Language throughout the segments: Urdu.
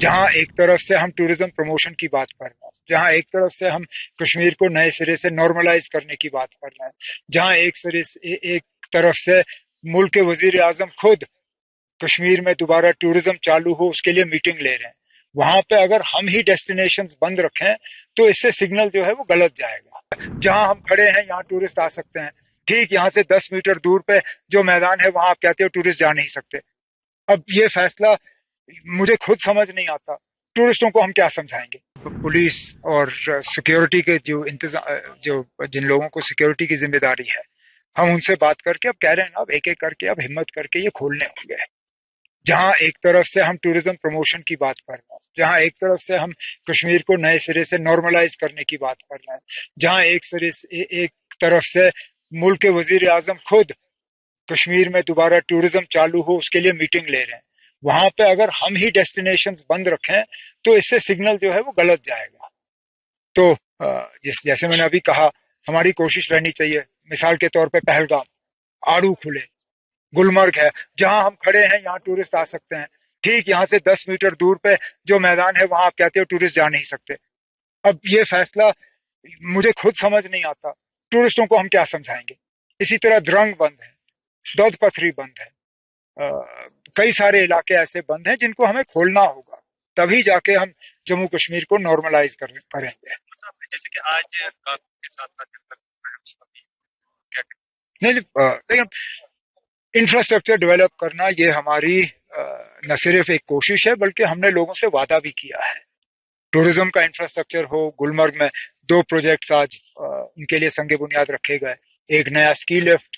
جہاں ایک طرف سے ہم ٹورزم پروموشن کی بات کر رہے ہیں، جہاں ایک طرف سے ہم کشمیر کو نئے سرے سے نارملائز کرنے کی بات کر رہے ہیں، جہاں ایک طرف سے ملک کے وزیر اعظم خود کشمیر میں دوبارہ ٹورزم چالو ہو اس کے لیے میٹنگ لے رہے ہیں، وہاں پہ اگر ہم ہی ڈیسٹینیشنز بند رکھیں تو اس سے سگنل جو ہے وہ غلط جائے گا۔ جہاں ہم کھڑے ہیں یہاں ٹورسٹ آ سکتے ہیں، ٹھیک یہاں سے 10 میٹر دور پہ جو میدان ہے وہاں آپ کہتے ہو ٹورسٹ جا نہیں سکتے۔ اب یہ فیصلہ مجھے خود سمجھ نہیں آتا، ٹورسٹوں کو ہم کیا سمجھائیں گے؟ پولیس اور سیکیورٹی کے جو جن لوگوں کو سیکیورٹی کی ذمہ داری ہے، ہم ان سے بات کر کے اب کہہ رہے ہیں نا، اب ایک ایک کر کے اب ہمت کر کے یہ کھولنے ہوں گے۔ جہاں ایک طرف سے ہم ٹورزم پروموشن کی بات کر رہے ہیں، جہاں ایک طرف سے ہم کشمیر کو نئے سرے سے نارملائز کرنے کی بات کر رہے ہیں، جہاں ایک طرف سے ملک کے وزیر اعظم خود کشمیر میں دوبارہ ٹورزم چالو ہو اس کے لیے میٹنگ لے رہے ہیں، وہاں پہ اگر ہم ہی ڈیسٹینیشنز بند رکھیں تو اس سے سگنل جو ہے وہ غلط جائے گا۔ تو جیسے میں نے ابھی کہا، ہماری کوشش رہنی چاہیے، مثال کے طور پہ پہلگام، آڑو کھلے، گلمرگ ہے، جہاں ہم کھڑے ہیں یہاں ٹورسٹ آ سکتے ہیں، ٹھیک یہاں سے 10 میٹر دور پہ جو میدان ہے وہاں آپ کہتے ہو ٹورسٹ جا نہیں سکتے۔ اب یہ فیصلہ مجھے خود سمجھ نہیں آتا، ٹورسٹوں کو ہم کیا سمجھائیں گے؟ اسی طرح درنگ بند ہے، دودھ پتھری بند ہے، کئی سارے علاقے ایسے بند ہیں جن کو ہمیں کھولنا ہوگا، تبھی جا کے ہم جموں کشمیر کو نارملائز کریں گے۔ جیسے کہ آج قانون کے ساتھ ساتھ نہیں، انفراسٹرکچر ڈیولپ کرنا یہ ہماری نہ صرف ایک کوشش ہے بلکہ ہم نے لوگوں سے وعدہ بھی کیا ہے۔ ٹورزم کا انفراسٹرکچر ہو، گلمرگ میں 2 پروجیکٹس آج ان کے لیے سنگ بنیاد رکھے گئے، ایک نیا اسکی لفٹ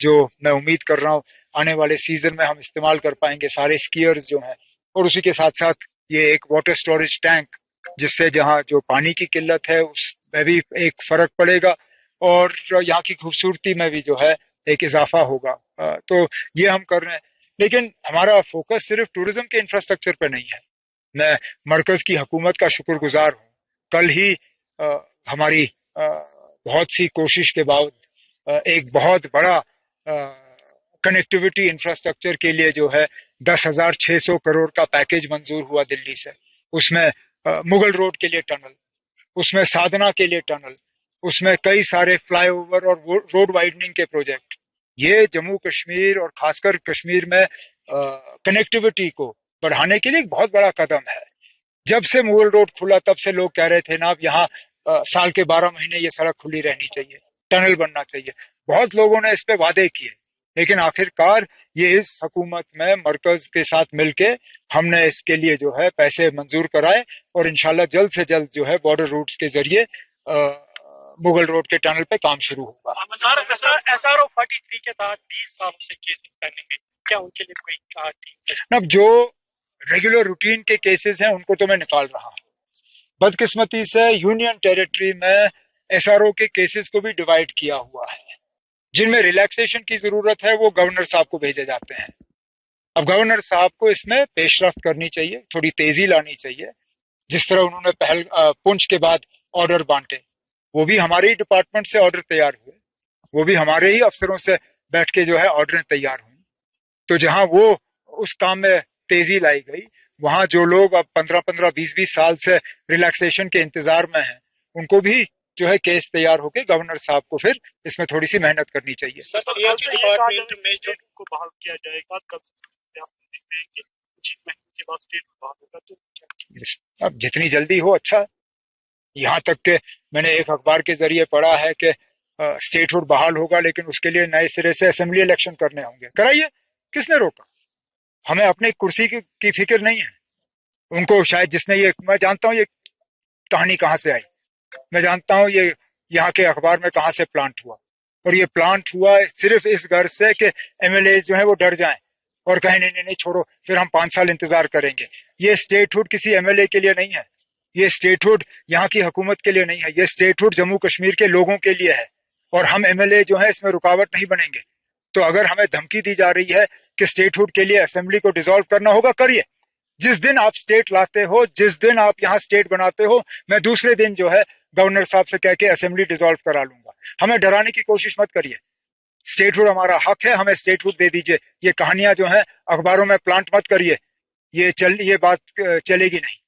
جو میں امید کر رہا ہوں آنے والے سیزن میں ہم استعمال کر پائیں گے سارے اسکیئرز جو ہیں، اور اسی کے ساتھ ساتھ یہ ایک واٹر سٹوریج ٹینک جس سے جہاں جو پانی کی قلت ہے اس میں بھی ایک فرق پڑے گا اور یہاں کی خوبصورتی میں بھی جو ہے ایک اضافہ ہوگا۔ تو یہ ہم کر رہے ہیں، لیکن ہمارا فوکس صرف ٹورزم کے انفراسٹرکچر پہ نہیں ہے۔ میں مرکز کی حکومت کا شکر گزار ہوں، کل ہی ہماری بہت سی کوشش کے بعد ایک بہت بڑا کنیکٹیوٹی انفراسٹرکچر کے لیے جو ہے 10,600 کروڑ کا پیکیج منظور ہوا دلی سے۔ اس میں مغل روڈ کے لیے ٹنل، اس میں سادنا کے لیے ٹنل، اس میں کئی سارے فلائی اوور اور روڈ وائڈننگ کے پروجیکٹ۔ یہ جموں کشمیر اور خاص کر کشمیر میں کنیکٹیوٹی کو بڑھانے کے لیے ایک بہت بڑا قدم ہے۔ جب سے مغل روڈ کھلا تب سے لوگ کہہ رہے تھے نا اب یہاں سال کے 12 مہینے یہ سڑک کھلی رہنی چاہیے، ٹنل بننا چاہیے۔ بہت لوگوں نے اس پہ وعدے کیے، لیکن آخر کار یہ اس حکومت میں مرکز کے ساتھ مل کے ہم نے اس کے لیے جو ہے پیسے منظور کرائے، اور انشاءاللہ جلد سے جلد جو ہے بارڈر روٹس کے ذریعے مغل روڈ کے ٹنل پہ کام شروع ہوگا۔ SRO 43 کے تحت 20 سالوں سے کیسز پینڈنگ ہے، کیا ان کے لیے کوئی اب جو ریگولر روٹین کے کیسز ہیں ان کو تو میں نکال رہا ہوں، بدقسمتی سے یونین ٹیریٹری میں SRO کے کیسز کو بھی ڈیوائیڈ کیا ہوا ہے، جن میں ریلیکسیشن کی ضرورت ہے وہ گورنر صاحب کو بھیجے جاتے ہیں۔ اب گورنر صاحب کو اس میں پیش رفت کرنی چاہیے، تھوڑی تیزی لانی چاہیے، جس طرح انہوں نے پنچ کے بعد آرڈر بانٹے، وہ بھی ہمارے ہی ڈپارٹمنٹ سے آرڈر تیار ہوئے، وہ بھی ہمارے ہی افسروں سے بیٹھ کے جو ہے آرڈر تیار ہوئیں۔ تو جہاں وہ اس کام میں تیزی لائی گئی، وہاں جو لوگ اب 15 20 سال سے ریلیکسیشن کے انتظار میں ہیں ان کو بھی جو ہے کیس تیار ہو کے گورنر صاحب کو پھر اس میں تھوڑی سی محنت کرنی چاہیے۔ ڈپارٹمنٹ میں کو بحال کیا جائے گا، اب جتنی جلدی ہو اچھا۔ یہاں تک کہ میں نے ایک اخبار کے ذریعے پڑھا ہے کہ اسٹیٹ ہوڈ بحال ہوگا لیکن اس کے لیے نئے سرے سے اسمبلی الیکشن کرنے ہوں گے۔ کرائیے، کس نے روکا؟ ہمیں اپنی کرسی کی فکر نہیں ہے۔ ان کو شاید جس نے میں جانتا ہوں یہ کہانی کہاں سے آئی، میں جانتا ہوں یہ یہاں کے اخبار میں کہاں سے پلانٹ ہوا، اور یہ پلانٹ ہوا صرف اس غرض سے کہ MLAs جو ہیں وہ ڈر جائیں اور کہیں نہیں چھوڑو پھر ہم 5 سال انتظار کریں گے۔ یہ اسٹیٹ ہوڈ کسی MLA کے لیے نہیں ہے، یہ اسٹیٹ ہوڈ یہاں کی حکومت کے لیے نہیں ہے، یہ اسٹیٹ ہوڈ جموں کشمیر کے لوگوں کے لیے ہے، اور ہم MLA جو ہیں اس میں رکاوٹ نہیں بنیں گے۔ تو اگر ہمیں دھمکی دی جا رہی ہے کہ اسٹیٹ ہوڈ کے لیے اسمبلی کو ڈیزالو کرنا ہوگا، کریے۔ جس دن آپ اسٹیٹ لاتے ہو، جس دن آپ یہاں اسٹیٹ بناتے ہو، میں دوسرے دن جو ہے گورنر صاحب سے کہہ کے اسمبلی ڈیزالو کرا لوں گا۔ ہمیں ڈرانے کی کوشش مت کریے، اسٹیٹ ہوڈ ہمارا حق ہے، ہمیں اسٹیٹ ہوڈ دے دیجئے۔ یہ کہانیاں جو ہیں اخباروں میں پلانٹ مت کریے، یہ بات چلے گی نہیں.